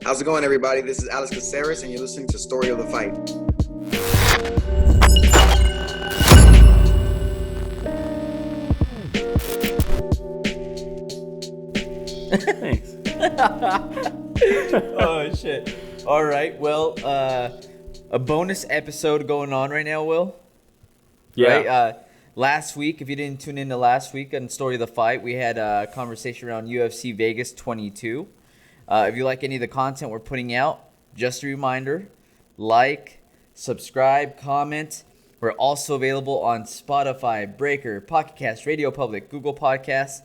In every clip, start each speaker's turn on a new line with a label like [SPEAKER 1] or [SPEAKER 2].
[SPEAKER 1] How's it going, everybody? This is Alex Caceres, and you're listening to Story of the Fight.
[SPEAKER 2] Thanks.
[SPEAKER 3] Oh, shit. All right. Well, a bonus episode going on right now, Will.
[SPEAKER 2] Yeah.
[SPEAKER 3] Right? Last week, if you didn't tune in to last week on Story of the Fight, we had a conversation around UFC Vegas 22. If you like any of the content we're putting out, just a reminder, like, subscribe, comment. We're also available on Spotify, Breaker, Pocket Cast, Radio Public, Google Podcasts,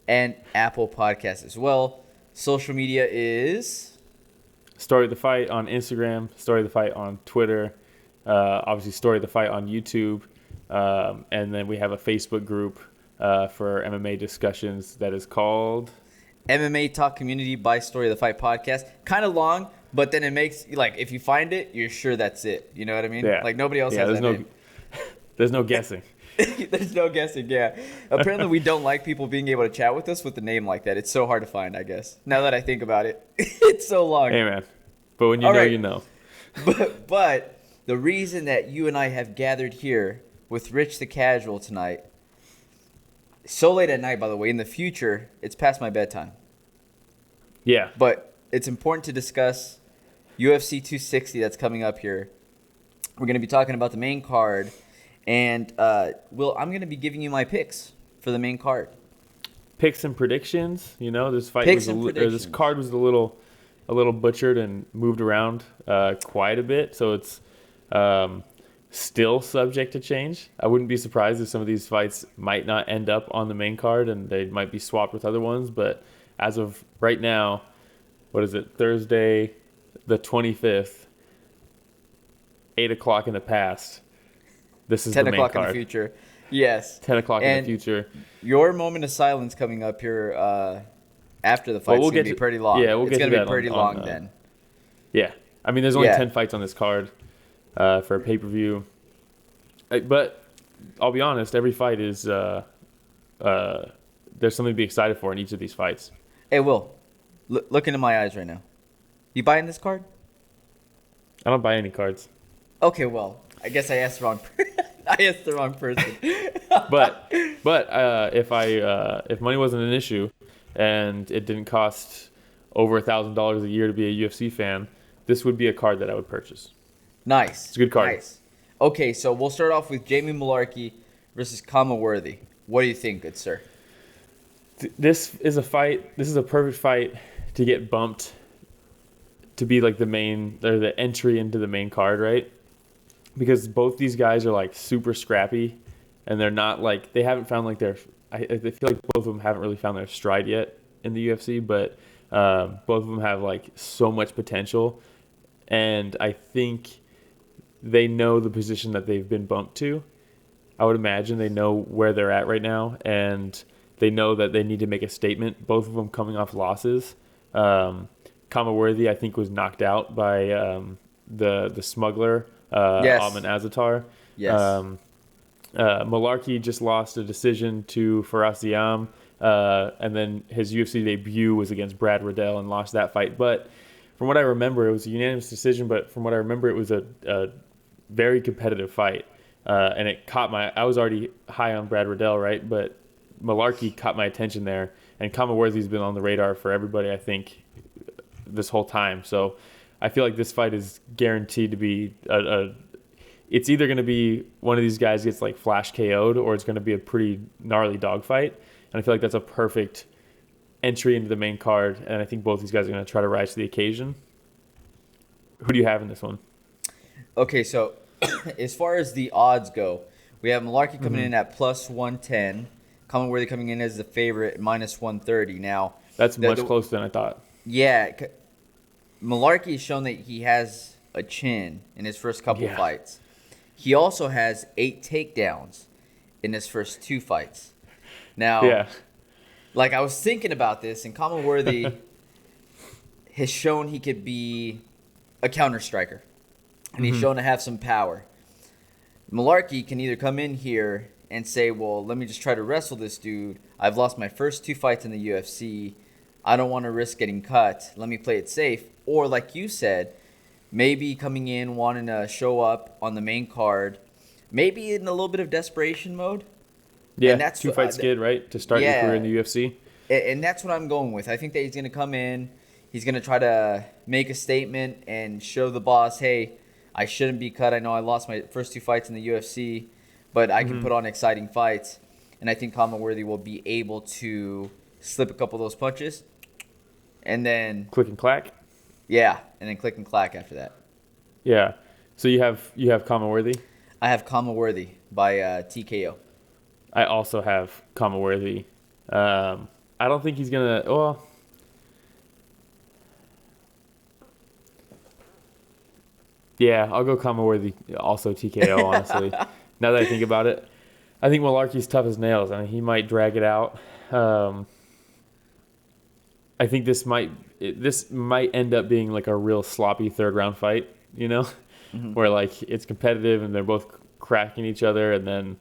[SPEAKER 3] and Apple Podcasts as well. Social media is
[SPEAKER 2] Story of the Fight on Instagram, Story of the Fight on Twitter, obviously Story of the Fight on YouTube, and then we have a Facebook group for MMA discussions that is called
[SPEAKER 3] MMA Talk Community by Story of the Fight Podcast. Kind of long, but then it makes, like, if you find it, you're sure that's it. You know what I mean?
[SPEAKER 2] Yeah.
[SPEAKER 3] Like, nobody else has that name.
[SPEAKER 2] There's no guessing.
[SPEAKER 3] There's no guessing, yeah. Apparently, we don't like people being able to chat with us with a name like that. It's so hard to find, I guess. Now that I think about it, it's so long.
[SPEAKER 2] Hey, man. But when you
[SPEAKER 3] All
[SPEAKER 2] know,
[SPEAKER 3] right.
[SPEAKER 2] you know.
[SPEAKER 3] But the reason that you and I have gathered here with Rich the Casual tonight, so late at night, by the way, in the future, it's past my bedtime.
[SPEAKER 2] Yeah.
[SPEAKER 3] But it's important to discuss UFC 260 that's coming up here. We're going to be talking about the main card. And, Will, I'm going to be giving you my picks for the main card.
[SPEAKER 2] Picks and predictions. You know, this fight
[SPEAKER 3] Picks
[SPEAKER 2] was
[SPEAKER 3] and
[SPEAKER 2] this
[SPEAKER 3] predictions.
[SPEAKER 2] card was a little butchered and moved around quite a bit. So it's still subject to change. I wouldn't be surprised if some of these fights might not end up on the main card and they might be swapped with other ones. But as of right now, what is it? Thursday, the 25th, 8 o'clock in the past. This is
[SPEAKER 3] 10
[SPEAKER 2] the main
[SPEAKER 3] o'clock
[SPEAKER 2] card.
[SPEAKER 3] in the future. Yes.
[SPEAKER 2] 10 o'clock in the future.
[SPEAKER 3] Your moment of silence coming up here after the fight
[SPEAKER 2] Well, we'll
[SPEAKER 3] is going
[SPEAKER 2] get
[SPEAKER 3] to be
[SPEAKER 2] to-
[SPEAKER 3] pretty long.
[SPEAKER 2] yeah, we'll
[SPEAKER 3] it's
[SPEAKER 2] get
[SPEAKER 3] going
[SPEAKER 2] to
[SPEAKER 3] to be
[SPEAKER 2] that
[SPEAKER 3] pretty
[SPEAKER 2] on-
[SPEAKER 3] long
[SPEAKER 2] on,
[SPEAKER 3] then.
[SPEAKER 2] Yeah. I mean, there's only
[SPEAKER 3] Yeah.
[SPEAKER 2] 10 fights on this card for a pay-per-view. But I'll be honest, every fight is there's something to be excited for in each of these fights.
[SPEAKER 3] Hey, Will, look into my eyes right now. You buying this card?
[SPEAKER 2] I don't buy any cards.
[SPEAKER 3] Okay, well, I guess I asked the wrong I asked the wrong person.
[SPEAKER 2] But if money wasn't an issue and it didn't cost over $1,000 a year to be a UFC fan, this would be a card that I would purchase.
[SPEAKER 3] Nice.
[SPEAKER 2] It's a good card.
[SPEAKER 3] Nice. Okay, so we'll start off with Jamie Mullarkey versus Khama. What do you think, good sir?
[SPEAKER 2] This is a fight. This is a perfect fight to get bumped to be like the entry into the main card, right? Because both these guys are like super scrappy, and they're not like they haven't found like I feel like both of them haven't really found their stride yet in the UFC, but both of them have like so much potential, and I think they know the position that they've been bumped to. I would imagine they know where they're at right now, and they know that they need to make a statement. Both of them coming off losses. Khama, I think, was knocked out by the smuggler,
[SPEAKER 3] Yes.
[SPEAKER 2] Ahmed Azatar.
[SPEAKER 3] Yes.
[SPEAKER 2] Mullarkey just lost a decision to Faraz Ziam, and then his UFC debut was against Brad Riddell and lost that fight. But from what I remember, it was a unanimous decision, but from what I remember, it was a very competitive fight. And it caught I was already high on Brad Riddell, right? But Mullarkey caught my attention there, and Khama has been on the radar for everybody, I think, this whole time. So I feel like this fight is guaranteed to be it's either going to be one of these guys gets like flash KO'd, or it's going to be a pretty gnarly dogfight. And I feel like that's a perfect entry into the main card, and I think both these guys are going to try to rise to the occasion. Who do you have in this one?
[SPEAKER 3] Okay, so as far as the odds go, we have Mullarkey coming in at plus 110. Khama coming in as the favorite at minus 130. Now,
[SPEAKER 2] That's much closer than I thought.
[SPEAKER 3] yeah, Mullarkey has shown that he has a chin in his first couple fights. He also has 8 takedowns in his first 2 fights. Now, like, I was thinking about this, and Khama has shown he could be a counter striker, and he's shown to have some power. Mullarkey can either come in here and say, well, let me just try to wrestle this dude. I've lost my first 2 fights in the UFC. I don't want to risk getting cut. Let me play it safe. Or like you said, maybe coming in wanting to show up on the main card, maybe in a little bit of desperation mode.
[SPEAKER 2] Yeah,
[SPEAKER 3] and that's
[SPEAKER 2] 2-fight skid, right? To start your career in the UFC.
[SPEAKER 3] And that's what I'm going with. I think that he's going to come in. He's going to try to make a statement and show the boss, hey, I shouldn't be cut. I know I lost my first 2 fights in the UFC, but I can put on exciting fights. And I think Khama will be able to slip a couple of those punches. And then
[SPEAKER 2] Click and clack?
[SPEAKER 3] Yeah, and then click and clack after that.
[SPEAKER 2] Yeah. So you have Khama.
[SPEAKER 3] I have Khama by TKO.
[SPEAKER 2] I also have Khama. I don't think he's going to... Well... Yeah, I'll go Khama also TKO, honestly. Now that I think about it. I think Mullarkey's tough as nails. I mean, he might drag it out. I think this might end up being like a real sloppy 3rd-round fight, where like it's competitive and they're both cracking each other, and then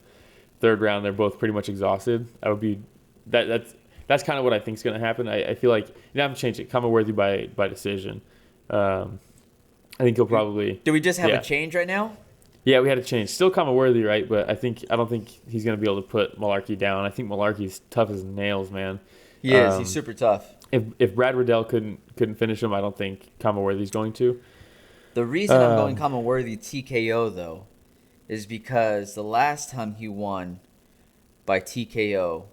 [SPEAKER 2] 3rd round they're both pretty much exhausted. That's kind of what I think is going to happen. I feel like I'm changing it. Khama by decision. I think he'll probably.
[SPEAKER 3] Do we just have a change right now?
[SPEAKER 2] Yeah, we had a change. Still Khama, right? But I don't think he's going to be able to put Mullarkey down. I think Mullarkey's tough as nails, man.
[SPEAKER 3] He is. He's super tough.
[SPEAKER 2] If Brad Riddell couldn't finish him, I don't think Khama going to.
[SPEAKER 3] The reason I'm going Khama TKO though, is because the last time he won by TKO,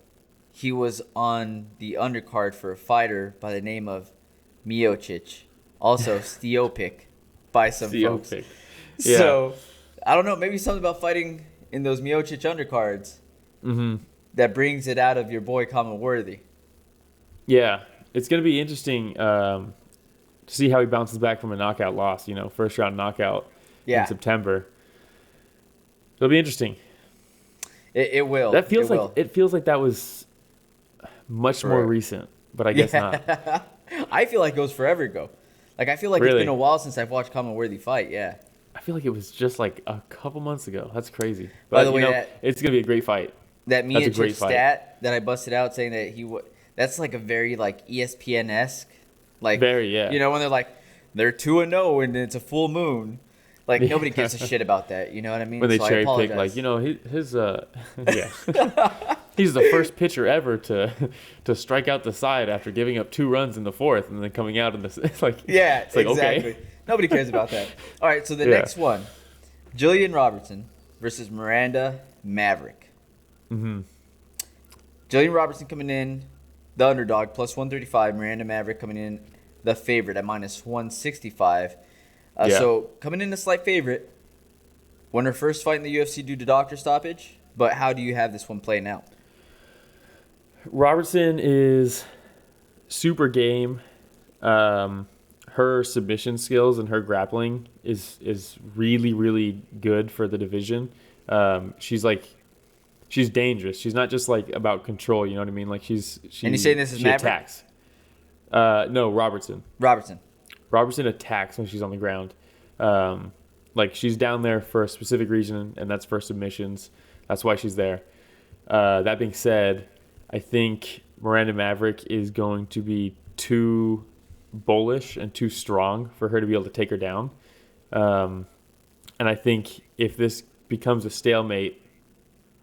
[SPEAKER 3] he was on the undercard for a fighter by the name of Miocic, also Stipe by some folks.
[SPEAKER 2] Yeah.
[SPEAKER 3] So I don't know, maybe something about fighting in those Miocic undercards that brings it out of your boy Khama.
[SPEAKER 2] Yeah, it's going to be interesting to see how he bounces back from a knockout loss, 1st-round knockout in September. It'll be interesting.
[SPEAKER 3] It will.
[SPEAKER 2] It feels like that was much more recent, but I guess not.
[SPEAKER 3] I feel like it was forever ago. Like, I feel like it's been a while since I've watched Khama fight, yeah.
[SPEAKER 2] I feel like it was just like a couple months ago. That's crazy. But,
[SPEAKER 3] by the way,
[SPEAKER 2] it's going to be a great fight.
[SPEAKER 3] That Miocic stat that I busted out saying that that's like a very like ESPN-esque. Like,
[SPEAKER 2] very, yeah.
[SPEAKER 3] When they're like, they're 2-0 and it's a full moon. Like, nobody gives a shit about that. You know what I mean?
[SPEAKER 2] When they cherry pick, like, his he's the first pitcher ever to strike out the side after giving up 2 runs in the 4th and then coming out in the it's like
[SPEAKER 3] exactly.
[SPEAKER 2] Okay.
[SPEAKER 3] Nobody cares about that. All right, so the next one, Gillian Robertson versus Miranda Maverick. Gillian Robertson coming in the underdog plus 135. Miranda Maverick coming in the favorite at minus 165. So coming in a slight favorite. Won her first fight in the UFC due to doctor stoppage. But how do you have this one playing out?
[SPEAKER 2] Robertson is super game. Her submission skills and her grappling is really, really good for the division. She's dangerous. She's not just like about control. You know what I mean? Like she.
[SPEAKER 3] And you saying this is Maverick?
[SPEAKER 2] Attacks. No, Robertson. Robertson attacks when she's on the ground. Like she's down there for a specific reason, and that's for submissions. That's why she's there. That being said, I think Miranda Maverick is going to be too bullish and too strong for her to be able to take her down. And I think if this becomes a stalemate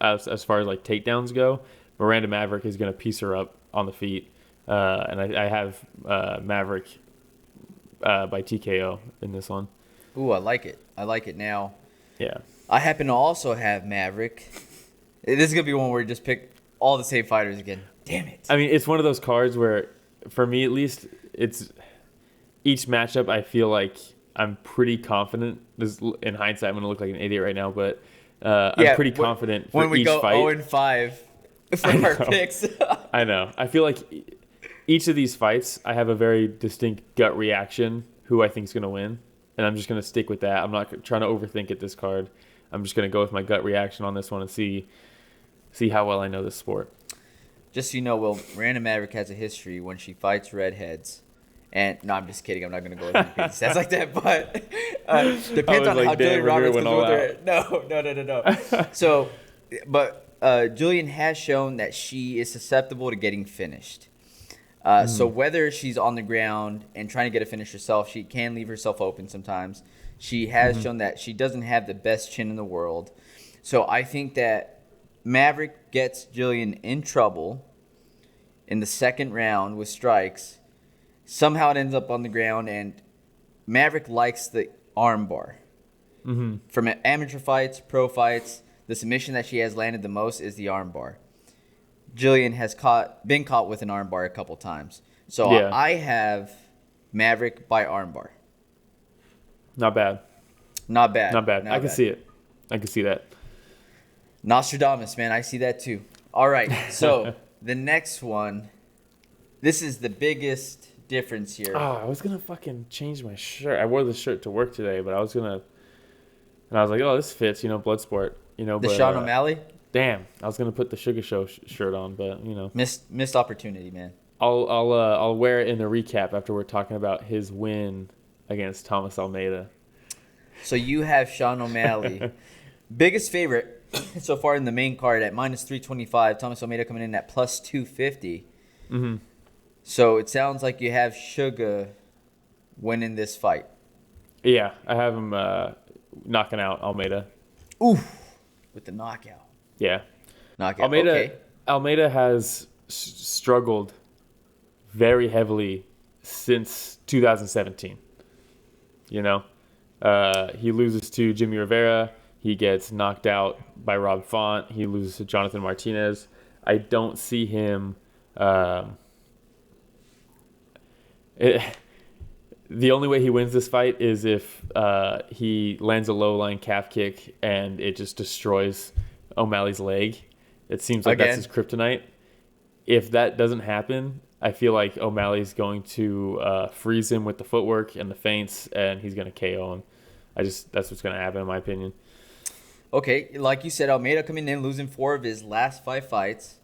[SPEAKER 2] as far as like takedowns go, Miranda Maverick is going to piece her up on the feet. And I have Maverick by TKO in this one.
[SPEAKER 3] Ooh, I like it now.
[SPEAKER 2] Yeah.
[SPEAKER 3] I happen to also have Maverick. This is going to be one where you just pick all the same fighters again. Damn it.
[SPEAKER 2] I mean, it's one of those cards where, for me at least, it's each matchup I feel like I'm pretty confident. This, in hindsight, I'm going to look like an idiot right now, but I'm pretty confident for each fight.
[SPEAKER 3] When we go 0-5 for our picks.
[SPEAKER 2] I know. I feel like each of these fights, I have a very distinct gut reaction who I think is going to win, and I'm just going to stick with that. I'm not trying to overthink it this card. I'm just going to go with my gut reaction on this one and see how well I know this sport.
[SPEAKER 3] Just so you know, Will, Miranda Maverick has a history when she fights redheads. And no, I'm just kidding. I'm not going to go with anything stats like that. But depends on how Gillian Roberts comes with her. No. So, but Gillian has shown that she is susceptible to getting finished. So whether she's on the ground and trying to get a finish herself, she can leave herself open sometimes. She has shown that she doesn't have the best chin in the world. So I think that Maverick gets Gillian in trouble in the second round with strikes. Somehow it ends up on the ground, and Maverick likes the arm bar. From amateur fights, pro fights, the submission that she has landed the most is the arm bar. Gillian has been caught with an arm bar a couple times. So I have Maverick by arm bar.
[SPEAKER 2] Not bad.
[SPEAKER 3] Not bad.
[SPEAKER 2] I can see it. I can see that.
[SPEAKER 3] Nostradamus, man. I see that too. All right. So the next one, this is the biggest difference here.
[SPEAKER 2] Oh, I was going to fucking change my shirt. I wore this shirt to work today, but I was going to, and I was like, oh, this fits, Bloodsport.
[SPEAKER 3] The Sean O'Malley?
[SPEAKER 2] Damn. I was going to put the Sugar Show shirt on, but,
[SPEAKER 3] Missed opportunity, man.
[SPEAKER 2] I'll wear it in the recap after we're talking about his win against Thomas Almeida.
[SPEAKER 3] So you have Sean O'Malley. Biggest favorite so far in the main card at -325. Thomas Almeida coming in at +250. So it sounds like you have Sugar winning this fight.
[SPEAKER 2] Yeah, I have him knocking out Almeida.
[SPEAKER 3] Oof, with the knockout.
[SPEAKER 2] Yeah.
[SPEAKER 3] Knockout, okay.
[SPEAKER 2] Almeida has struggled very heavily since 2017. He loses to Jimmy Rivera. He gets knocked out by Rob Font. He loses to Jonathan Martinez. I don't see him... the only way he wins this fight is if he lands a low-line calf kick and it just destroys O'Malley's leg. It seems like that's his kryptonite. If that doesn't happen, I feel like O'Malley's going to freeze him with the footwork and the feints, and he's going to KO him. That's what's going to happen, in my opinion.
[SPEAKER 3] Okay, like you said, Almeida coming in, losing 4 of his last 5 fights.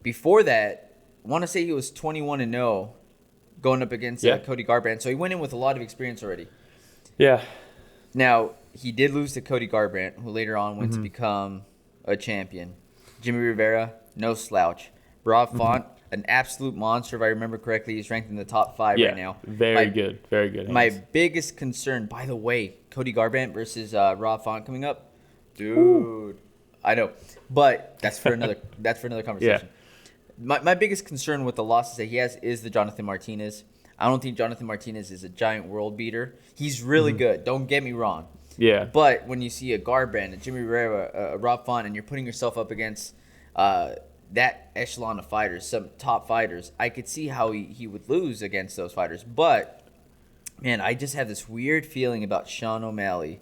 [SPEAKER 3] Before that, I want to say he was 21-0 going up against Cody Garbrandt. So he went in with a lot of experience already.
[SPEAKER 2] Yeah.
[SPEAKER 3] Now, he did lose to Cody Garbrandt, who later on went to become a champion. Jimmy Rivera, no slouch. Rob Font, an absolute monster, if I remember correctly. He's ranked in the top 5 right now.
[SPEAKER 2] Very good. Very good.
[SPEAKER 3] My biggest concern, by the way, Cody Garbrandt versus Rob Font coming up. Dude. I know. But that's for another conversation. My biggest concern with the losses that he has is the Jonathan Martinez. I don't think Jonathan Martinez is a giant world beater. He's really good. Don't get me wrong.
[SPEAKER 2] Yeah.
[SPEAKER 3] But when you see a Garbrandt, a Jimmy Rivera, a Rob Font, and you're putting yourself up against that echelon of fighters, some top fighters, I could see how he would lose against those fighters. But, man, I just have this weird feeling about Sean O'Malley,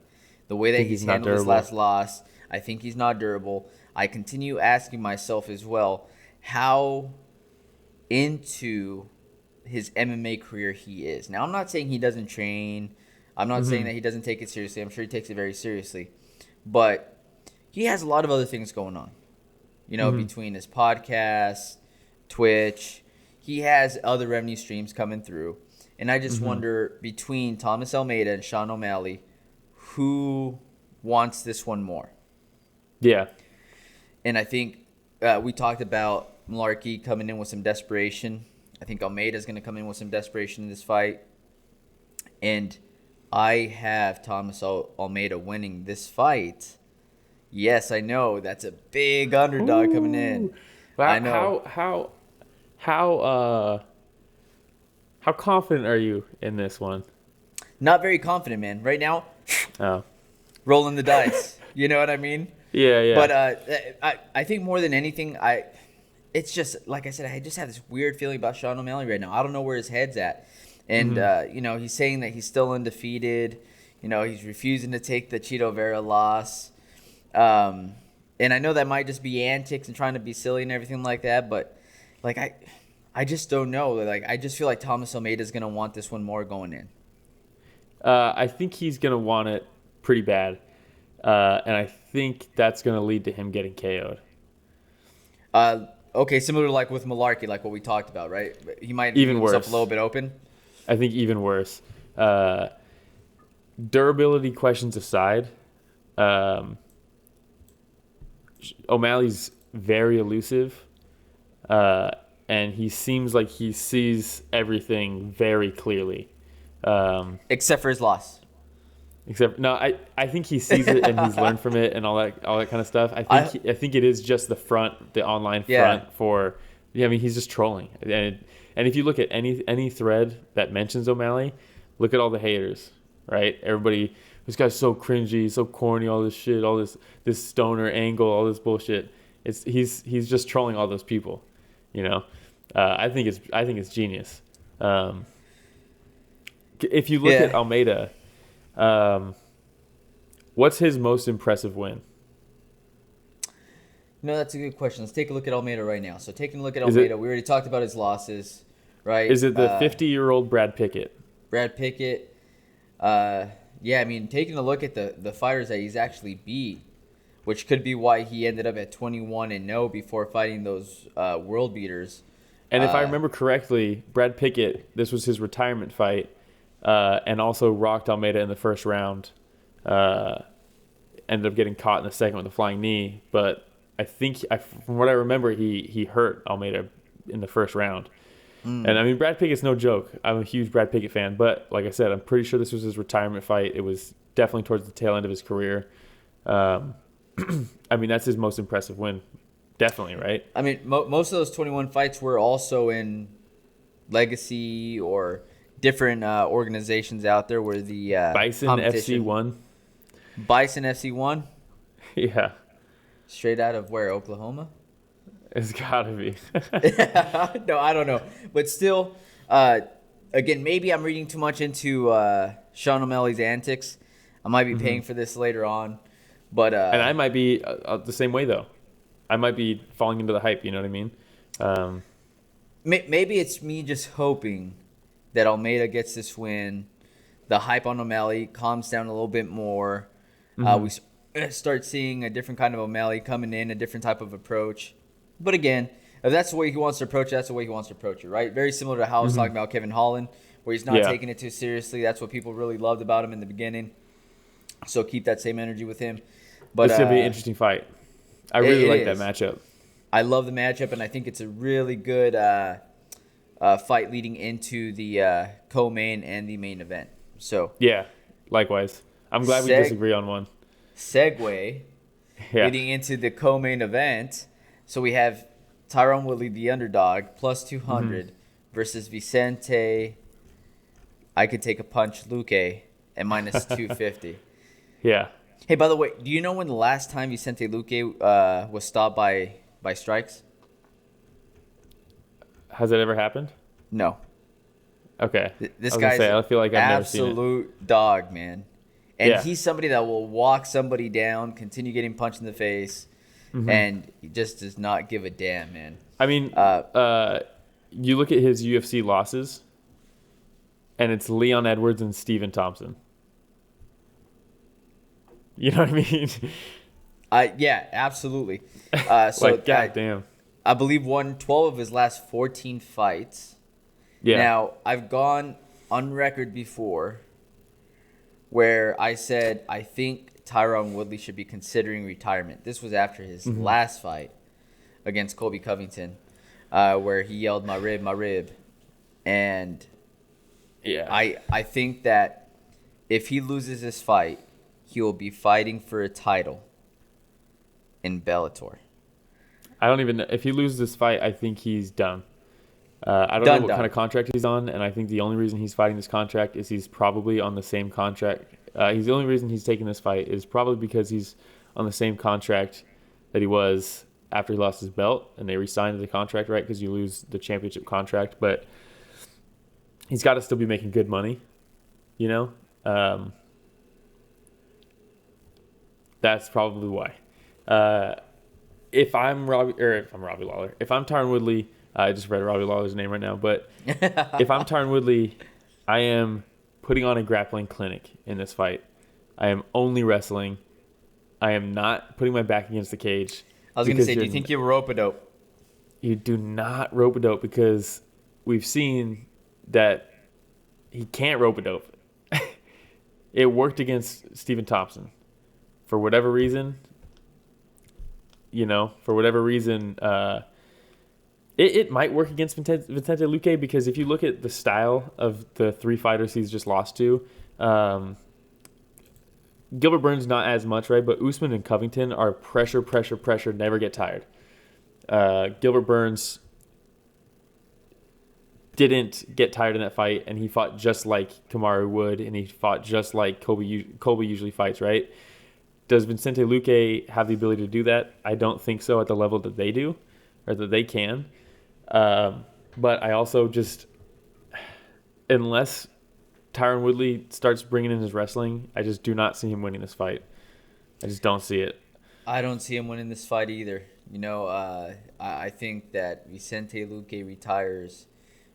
[SPEAKER 3] the way that he's handled his last loss. I think he's not durable. I continue asking myself as well how into his MMA career he is. Now, I'm not saying he doesn't train. I'm not saying that he doesn't take it seriously. I'm sure he takes it very seriously. But he has a lot of other things going on. Between his podcast, Twitch, he has other revenue streams coming through. And I just wonder, between Thomas Almeida and Sean O'Malley, who wants this one more?
[SPEAKER 2] Yeah.
[SPEAKER 3] And I think we talked about Mullarkey coming in with some desperation. I think Almeida's going to come in with some desperation in this fight. And I have Thomas Almeida winning this fight. Yes, I know. That's a big underdog coming in.
[SPEAKER 2] Wow,
[SPEAKER 3] I know.
[SPEAKER 2] How confident are you in this one?
[SPEAKER 3] Not very confident, man. Right now,
[SPEAKER 2] Oh.
[SPEAKER 3] rolling the dice. You know what I mean?
[SPEAKER 2] Yeah.
[SPEAKER 3] But I think more than anything, it's just, like I said, I just have this weird feeling about Sean O'Malley right now. I don't know where his head's at. And, he's saying that he's still undefeated. He's refusing to take the Cheeto Vera loss. And I know that might just be antics and trying to be silly and everything like that. But, I just don't know. I just feel like Thomas Almeida is going to want this one more going in.
[SPEAKER 2] I think he's going to want it pretty bad. And I think that's going to lead to him getting KO'd.
[SPEAKER 3] Okay, similar to with Mullarkey, like what we talked about, right? He might
[SPEAKER 2] even
[SPEAKER 3] leave
[SPEAKER 2] worse.
[SPEAKER 3] himself a little bit open.
[SPEAKER 2] I think even worse. Durability questions aside, O'Malley's very elusive, and and he seems like he sees everything very clearly.
[SPEAKER 3] Except for his loss.
[SPEAKER 2] I think he sees it and he's learned from it and all that kind of stuff. I think it is just the online front for. Yeah, I mean he's just trolling, and if you look at any thread that mentions O'Malley, look at all the haters, right? Everybody, this guy's so cringy, so corny, all this shit, all this stoner angle, all this bullshit. He's just trolling all those people, you know. I think it's genius. If you look at Almeida. What's his most impressive win?
[SPEAKER 3] No, that's a good question. Let's take a look at Almeida right now. So taking a look at Almeida, we already talked about his losses, right?
[SPEAKER 2] Is it the 50-year-old Brad Pickett?
[SPEAKER 3] Brad Pickett. I mean, taking a look at the fighters that he's actually beat, which could be why he ended up at 21-0 before fighting those world beaters.
[SPEAKER 2] And if I remember correctly, Brad Pickett, this was his retirement fight. And also rocked Almeida in the first round. Ended up getting caught in the second with a flying knee. But I think, from what I remember, he hurt Almeida in the first round. And I mean, Brad Pickett's no joke. I'm a huge Brad Pickett fan. But like I said, I'm pretty sure this was his retirement fight. It was definitely towards the tail end of his career. I mean, that's his most impressive win. Definitely, right? I
[SPEAKER 3] mean, most of those 21 fights were also in Legacy or different organizations out there where the
[SPEAKER 2] Bison FC 1.
[SPEAKER 3] Bison FC 1?
[SPEAKER 2] Yeah.
[SPEAKER 3] Straight out of where? Oklahoma?
[SPEAKER 2] It's got to be.
[SPEAKER 3] No, I don't know. But still, again, maybe I'm reading too much into Sean O'Malley's antics. I might be paying for this later on. But
[SPEAKER 2] and I might be the same way, though. I might be falling into the hype, you know what I mean?
[SPEAKER 3] Maybe it's me just hoping that Almeida gets this win, the hype on O'Malley calms down a little bit more. We start seeing a different kind of O'Malley coming in, a different type of approach. But again, if that's the way he wants to approach it, that's the way he wants to approach it, right? Very similar to how I was talking about Kevin Holland, where he's not taking it too seriously. That's what people really loved about him in the beginning. So keep that same energy with him. But
[SPEAKER 2] it's going to be an interesting fight. I really like that matchup.
[SPEAKER 3] I love the matchup, and I think it's a really good fight leading into the co-main and the main event. So
[SPEAKER 2] yeah, likewise. I'm glad we disagree on one.
[SPEAKER 3] Segue leading into the co-main event. So we have Tyron Woodley, the underdog, plus 200 versus Vicente. I could take a punch, Luque, at minus 250.
[SPEAKER 2] Yeah.
[SPEAKER 3] Hey, by the way, do you know when the last time Vicente Luque was stopped by strikes?
[SPEAKER 2] Has it ever happened?
[SPEAKER 3] No.
[SPEAKER 2] Okay.
[SPEAKER 3] This guy's
[SPEAKER 2] I feel like I've never seen it.
[SPEAKER 3] Absolute dog, man. And he's somebody that will walk somebody down, continue getting punched in the face, and he just does not give a damn, man.
[SPEAKER 2] I mean, you look at his UFC losses, and it's Leon Edwards and Stephen Thompson. You know what I mean?
[SPEAKER 3] Yeah, absolutely. So
[SPEAKER 2] goddamn.
[SPEAKER 3] I believe won 12 of his last 14 fights.
[SPEAKER 2] Yeah.
[SPEAKER 3] Now, I've gone on record before where I said I think Tyron Woodley should be considering retirement. This was after his last fight against Colby Covington, where he yelled, "My rib, my rib." And I think that if he loses this fight, he will be fighting for a title in Bellator.
[SPEAKER 2] I don't even know. If he loses this fight, I think he's done. I don't know what kind of contract he's on, and I think the only reason he's fighting this contract is he's probably on the same contract. The only reason he's taking this fight is probably because he's on the same contract that he was after he lost his belt, and they re-signed the contract, right? Because you lose the championship contract, but he's got to still be making good money, you know? That's probably why. If I'm Tyron Woodley, I just read Robbie Lawler's name right now, but if I'm Tyron Woodley, I am putting on a grappling clinic in this fight. I am only wrestling. I am not putting my back against the cage.
[SPEAKER 3] I was going to say, do you think you rope-a-dope?
[SPEAKER 2] You do not rope-a-dope because we've seen that he can't rope-a-dope. It worked against Stephen Thompson. For whatever reason, It might work against Vicente Luque because if you look at the style of the 3 fighters he's just lost to, Gilbert Burns not as much, right? But Usman and Covington are pressure, never get tired. Gilbert Burns didn't get tired in that fight, and he fought just like Kamaru would, and he fought just like Colby usually fights, right? Does Vicente Luque have the ability to do that? I don't think so at the level that they do, or that they can. But I also just, unless Tyron Woodley starts bringing in his wrestling, I just do not see him winning this fight. I just don't see it.
[SPEAKER 3] I don't see him winning this fight either. I think that Vicente Luque retires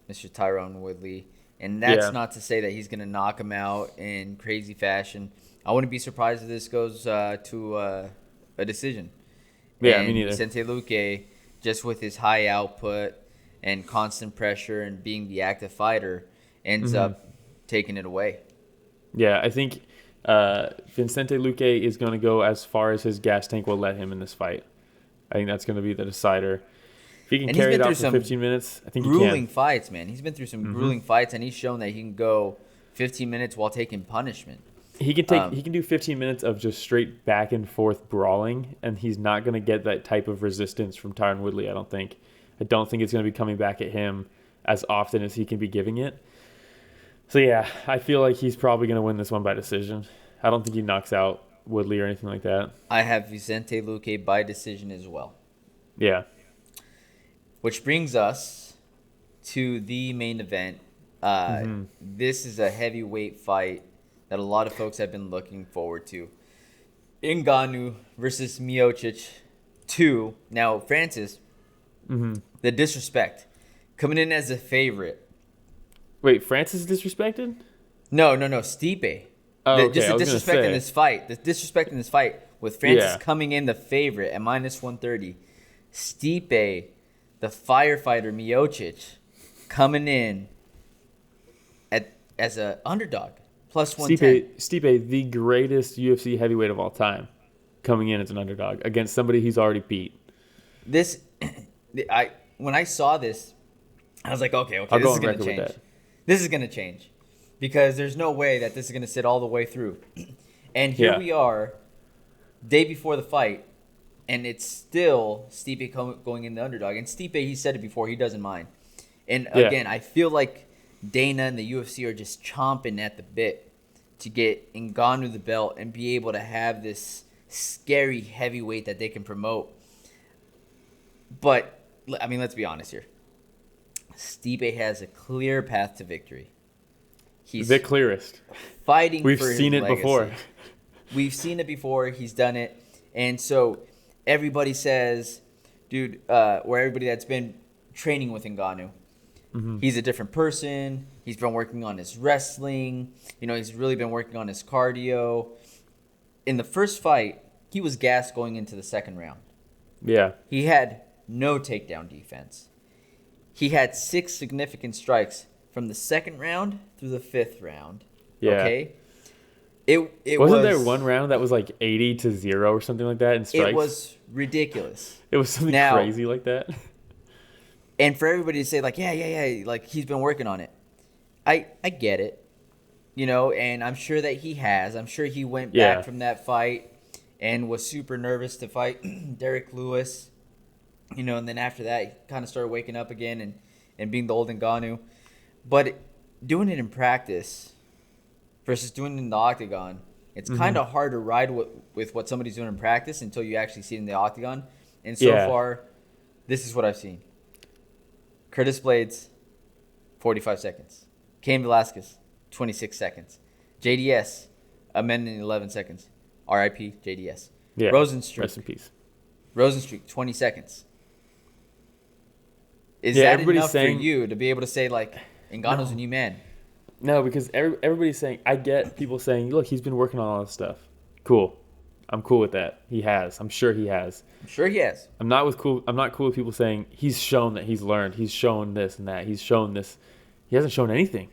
[SPEAKER 3] Mr. Tyron Woodley, and that's not to say that he's going to knock him out in crazy fashion. I wouldn't be surprised if this goes to a decision.
[SPEAKER 2] Yeah,
[SPEAKER 3] and
[SPEAKER 2] me neither.
[SPEAKER 3] Vicente Luque, just with his high output and constant pressure and being the active fighter, ends up taking it away.
[SPEAKER 2] Yeah, I think Vicente Luque is going to go as far as his gas tank will let him in this fight. I think that's going to be the decider. If he can carry it out for 15 minutes, I think he can.
[SPEAKER 3] Grueling fights, man. He's been through some grueling fights, and he's shown that he can go 15 minutes while taking punishment.
[SPEAKER 2] He can do 15 minutes of just straight back and forth brawling, and he's not going to get that type of resistance from Tyron Woodley, I don't think. I don't think it's going to be coming back at him as often as he can be giving it. So, yeah, I feel like he's probably going to win this one by decision. I don't think he knocks out Woodley or anything like that.
[SPEAKER 3] I have Vicente Luque by decision as well.
[SPEAKER 2] Yeah.
[SPEAKER 3] Which brings us to the main event. This is a heavyweight fight that a lot of folks have been looking forward to. Ngannou versus Miocic 2. Now, Francis, the disrespect, coming in as a favorite.
[SPEAKER 2] Wait, Francis is disrespected?
[SPEAKER 3] No, Stipe.
[SPEAKER 2] Oh, okay.
[SPEAKER 3] Just the disrespect in this fight. The disrespect in this fight with Francis coming in the favorite at minus 130. Stipe, the firefighter Miocic, coming in as an underdog, plus 110.
[SPEAKER 2] Stipe, the greatest UFC heavyweight of all time, coming in as an underdog against somebody he's already beat.
[SPEAKER 3] When I saw this, I was like, okay,
[SPEAKER 2] I'll
[SPEAKER 3] this
[SPEAKER 2] go
[SPEAKER 3] is
[SPEAKER 2] on
[SPEAKER 3] going to
[SPEAKER 2] record with
[SPEAKER 3] change.
[SPEAKER 2] that.
[SPEAKER 3] This is going to change because there's no way that this is going to sit all the way through. And here we are, day before the fight, and it's still Stipe going in the underdog. And Stipe, he said it before, he doesn't mind. And again, I feel like Dana and the UFC are just chomping at the bit to get Ngannou the belt and be able to have this scary heavyweight that they can promote. But, I mean, let's be honest here. Stipe has a clear path to victory. He's
[SPEAKER 2] the clearest.
[SPEAKER 3] Fighting
[SPEAKER 2] We've
[SPEAKER 3] for his
[SPEAKER 2] seen it
[SPEAKER 3] legacy.
[SPEAKER 2] before.
[SPEAKER 3] We've seen it before. He's done it. And so everybody says, dude, or everybody that's been training with Ngannou, he's a different person. He's been working on his wrestling. He's really been working on his cardio. In the first fight, he was gassed going into the second round. Yeah. He had no takedown defense. He had 6 significant strikes from the second round through the 5th round. Yeah. Okay? It
[SPEAKER 2] wasn't there one round that was like 80-0 or something like that in strikes?
[SPEAKER 3] It was ridiculous.
[SPEAKER 2] It was something crazy like that.
[SPEAKER 3] And for everybody to say like, yeah, like he's been working on it. I get it. And I'm sure that he has. I'm sure he went back from that fight and was super nervous to fight Derek Lewis. And then after that, he kind of started waking up again and being the old Ngannou. But doing it in practice versus doing it in the octagon, it's kind of hard to ride with what somebody's doing in practice until you actually see it in the octagon. And so far, this is what I've seen. Curtis Blades, 45 seconds. Cain Velasquez, 26 seconds. JDS, a minute and 11 seconds. RIP, JDS.
[SPEAKER 2] Yeah,
[SPEAKER 3] Rosenstruck.
[SPEAKER 2] Rest in peace.
[SPEAKER 3] Rosenstruck, 20 seconds. Is that enough for you to be able to say, like, Ngannou's a new man?
[SPEAKER 2] No, because everybody's saying, I get people saying, look, he's been working on all this stuff. Cool. I'm cool with that. He has. I'm sure he has.
[SPEAKER 3] I'm sure he has.
[SPEAKER 2] I'm not cool with people saying he's shown that he's learned. He's shown this and that. He's shown this. He hasn't shown anything.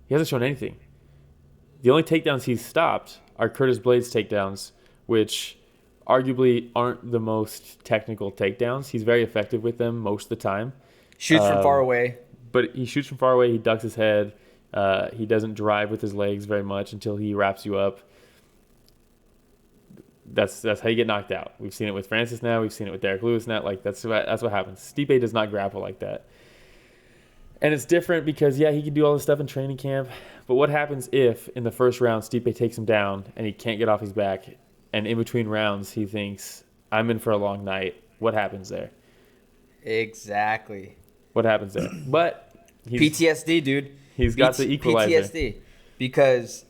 [SPEAKER 2] The only takedowns he's stopped are Curtis Blades takedowns, which arguably aren't the most technical takedowns. He's very effective with them most of the time.
[SPEAKER 3] Shoots from far away.
[SPEAKER 2] But he shoots from far away. He ducks his head. He doesn't drive with his legs very much until he wraps you up. That's how you get knocked out. We've seen it with Francis now. We've seen it with Derek Lewis now. Like that's what happens. Stipe does not grapple like that. And it's different because, he can do all this stuff in training camp. But what happens if, in the first round, Stipe takes him down and he can't get off his back, and in between rounds he thinks, I'm in for a long night? What happens there?
[SPEAKER 3] Exactly.
[SPEAKER 2] What happens there? But
[SPEAKER 3] PTSD, dude.
[SPEAKER 2] He's got the equalizer.
[SPEAKER 3] PTSD. Because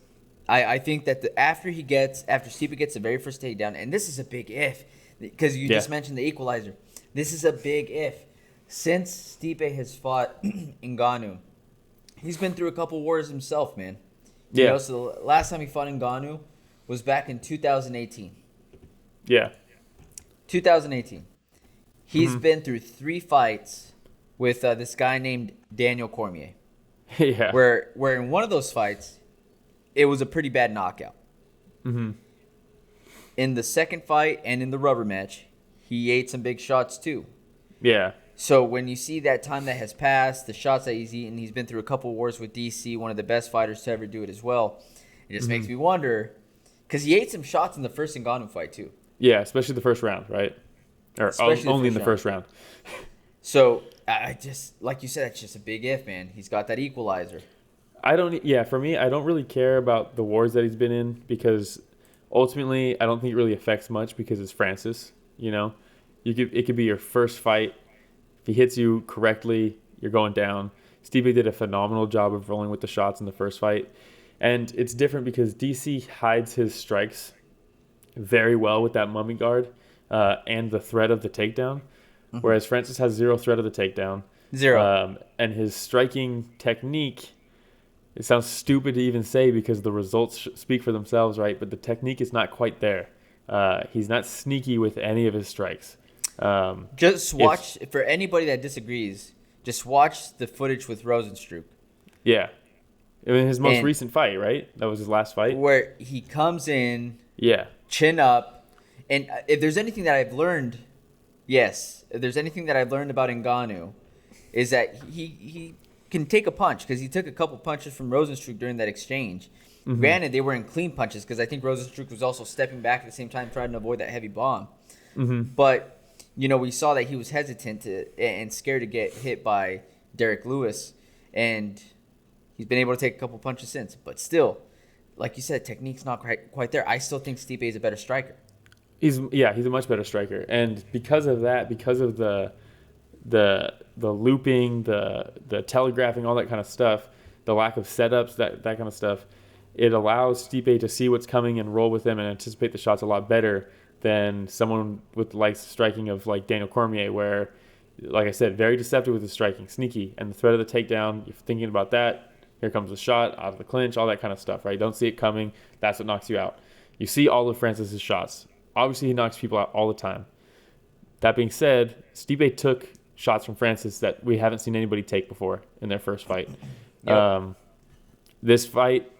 [SPEAKER 3] I think that after Stipe gets the very first takedown, and this is a big if, because you just mentioned the equalizer. This is a big if. Since Stipe has fought Ngannou, he's been through a couple wars himself, man. You know, so the last time he fought Ngannou was back in 2018.
[SPEAKER 2] Yeah.
[SPEAKER 3] 2018. He's been through 3 fights with this guy named Daniel Cormier.
[SPEAKER 2] Yeah.
[SPEAKER 3] Where in one of those fights, it was a pretty bad knockout. Mm-hmm. In the second fight and in the rubber match, he ate some big shots too.
[SPEAKER 2] Yeah.
[SPEAKER 3] So when you see that time that has passed, the shots that he's eaten, he's been through a couple wars with DC, one of the best fighters to ever do it as well. It just makes me wonder, because he ate some shots in the first Ngannou fight too.
[SPEAKER 2] Yeah, especially the first round, right? Or only in the first round.
[SPEAKER 3] So I just, like you said, it's just a big if, man. He's got that equalizer.
[SPEAKER 2] For me, I don't really care about the wars that he's been in because ultimately I don't think it really affects much because it's Francis, you know? It could be your first fight. If he hits you correctly, you're going down. Stipe did a phenomenal job of rolling with the shots in the first fight. And it's different because DC hides his strikes very well with that mummy guard and the threat of the takedown, whereas Francis has zero threat of the takedown.
[SPEAKER 3] Zero.
[SPEAKER 2] And his striking technique, it sounds stupid to even say because the results speak for themselves, right? But the technique is not quite there. He's not sneaky with any of his strikes.
[SPEAKER 3] Just watch, for anybody that disagrees, just watch the footage with Rosenstruck.
[SPEAKER 2] Yeah. I mean, his most recent fight, right? That was his last fight.
[SPEAKER 3] Where he comes in,
[SPEAKER 2] yeah,
[SPEAKER 3] chin up. And if there's anything that I've learned, if there's anything that I've learned about Ngannou, is that he can take a punch, because he took a couple punches from Rosenstruck during that exchange. Mm-hmm. Granted, they weren't clean punches, because I think Rosenstruck was also stepping back at the same time, trying to avoid that heavy bomb. Mm-hmm. But we saw that he was hesitant and scared to get hit by Derek Lewis, and he's been able to take a couple punches since. But still, like you said, technique's not quite there. I still think Stipe is a better striker.
[SPEAKER 2] He's a much better striker, and because of that, because of the looping, the telegraphing, all that kind of stuff, the lack of setups, that kind of stuff, it allows Stipe to see what's coming and roll with them and anticipate the shots a lot better than someone with the striking of like Daniel Cormier, where, like I said, very deceptive with his striking, sneaky, and the threat of the takedown, you're thinking about that, here comes the shot, out of the clinch, all that kind of stuff, right? You don't see it coming, that's what knocks you out. You see all of Francis's shots. Obviously, he knocks people out all the time. That being said, Stipe took shots from Francis that we haven't seen anybody take before in their first fight. Yep. This fight,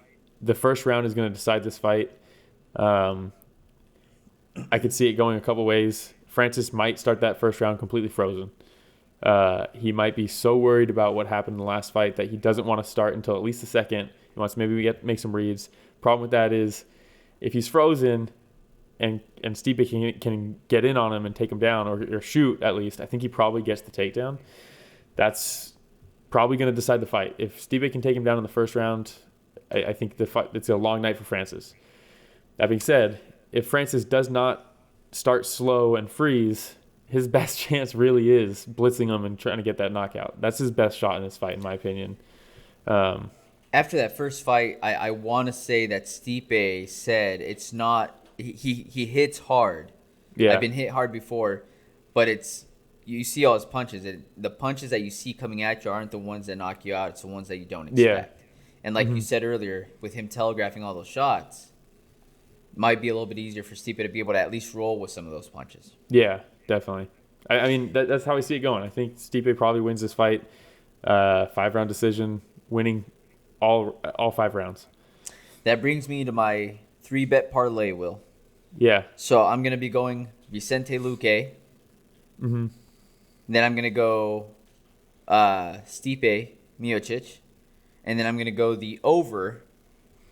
[SPEAKER 2] the first round is going to decide this fight. I could see it going a couple ways. Francis might start that first round completely frozen. He might be so worried about what happened in the last fight that he doesn't want to start until at least the second. He wants to maybe make some reads. Problem with that is if he's frozen and Stipe can get in on him and take him down or shoot at least, I think he probably gets the takedown. That's probably going to decide the fight. If Stipe can take him down in the first round, I think it's a long night for Francis. That being said, if Francis does not start slow and freeze, his best chance really is blitzing him and trying to get that knockout. That's his best shot in this fight, in my opinion.
[SPEAKER 3] After that first fight, I want to say that Stipe said it's not – he hits hard. Yeah. I've been hit hard before, but you see all his punches. The punches that you see coming at you aren't the ones that knock you out. It's the ones that you don't expect. Yeah. And like you said earlier, with him telegraphing all those shots, might be a little bit easier for Stipe to be able to at least roll with some of those punches.
[SPEAKER 2] Yeah, definitely. I mean, that's how I see it going. I think Stipe probably wins this fight, 5-round decision, winning all 5 rounds.
[SPEAKER 3] That brings me to my 3-bet parlay, Will.
[SPEAKER 2] Yeah.
[SPEAKER 3] So I'm going to be going Vicente Luque.
[SPEAKER 2] Mm-hmm.
[SPEAKER 3] Then I'm going to go Stipe Miocic. And then I'm going to go the over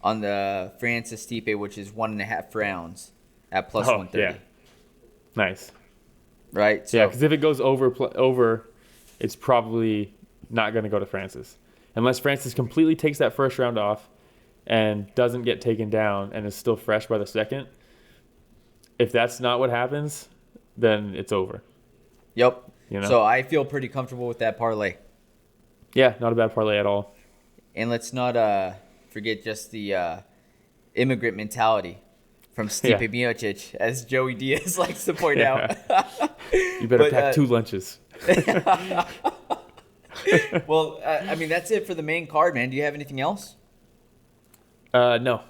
[SPEAKER 3] on the Francis Stipe, which is 1.5 rounds at plus 130.
[SPEAKER 2] Yeah. Nice.
[SPEAKER 3] Right? So,
[SPEAKER 2] Yeah, because if it goes over, it's probably not going to go to Francis. Unless Francis completely takes that first round off and doesn't get taken down and is still fresh by the second. If that's not what happens, then it's over.
[SPEAKER 3] Yep.
[SPEAKER 2] You know?
[SPEAKER 3] So I feel pretty comfortable with that parlay.
[SPEAKER 2] Yeah, not a bad parlay at all.
[SPEAKER 3] And let's not forget just the immigrant mentality from Stipe Miocic, as Joey Diaz likes to point out.
[SPEAKER 2] You better pack 2 lunches.
[SPEAKER 3] Well, I mean, that's it for the main card, man. Do you have anything else?
[SPEAKER 2] No,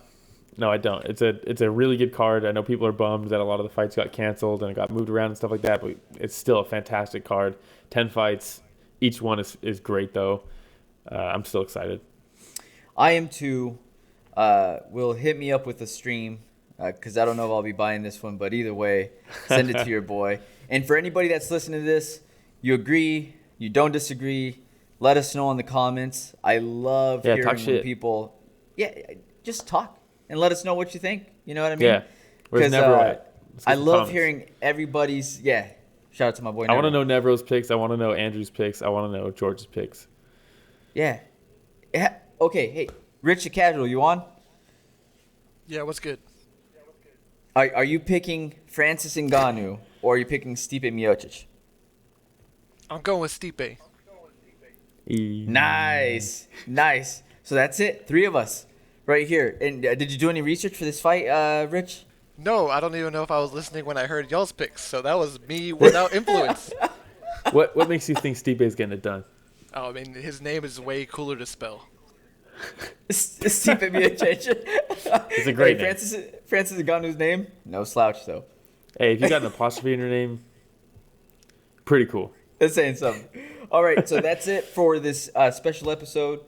[SPEAKER 2] I don't. It's a really good card. I know people are bummed that a lot of the fights got canceled and it got moved around and stuff like that, but it's still a fantastic card. 10 fights. Each one is great, though. I'm still excited.
[SPEAKER 3] I am too. Will hit me up with a stream because I don't know if I'll be buying this one, but either way, send it to your boy. And for anybody that's listening to this, you agree, you don't disagree, let us know in the comments. I love hearing when people, just talk and let us know what you think. You know what I mean?
[SPEAKER 2] Yeah. Where's Nevro at?
[SPEAKER 3] I love hearing everybody's, shout out to my boy Nevro.
[SPEAKER 2] I want to know Nevro's picks. I want to know Andrew's picks. I want to know George's picks.
[SPEAKER 3] Yeah. Okay, hey, Rich the Casual, you on?
[SPEAKER 4] Yeah, what's good?
[SPEAKER 3] Are you picking Francis Ngannou or are you picking Stipe Miocic?
[SPEAKER 4] I'm going with Stipe.
[SPEAKER 3] Nice. So that's it. 3 of us right here. And did you do any research for this fight, Rich?
[SPEAKER 4] No, I don't even know if I was listening when I heard y'all's picks, so that was me without influence.
[SPEAKER 2] What makes you think Stipe is getting it done?
[SPEAKER 4] Oh, I mean, his name is way cooler to spell.
[SPEAKER 3] Stipe Miocic.
[SPEAKER 2] It's a great name.
[SPEAKER 3] Francis Ngannou's name? No slouch, though.
[SPEAKER 2] Hey, if you got an apostrophe in your name, pretty cool.
[SPEAKER 3] That's saying something. All right, so that's it for this special episode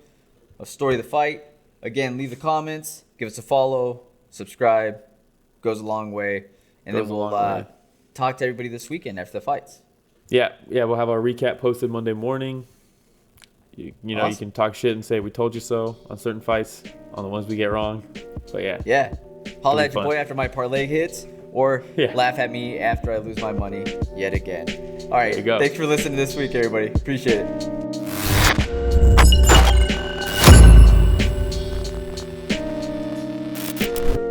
[SPEAKER 3] of Story of the Fight. Again, leave the comments, give us a follow, subscribe. Goes a long way. And then we'll talk to everybody this weekend after the fights.
[SPEAKER 2] Yeah, we'll have our recap posted Monday morning. You know, awesome. You can talk shit and say we told you so on certain fights, on the ones we get wrong. But yeah.
[SPEAKER 3] Holla at your boy after my parlay hits, or laugh at me after I lose my money yet again. All right, thanks for listening this week, everybody. Appreciate it.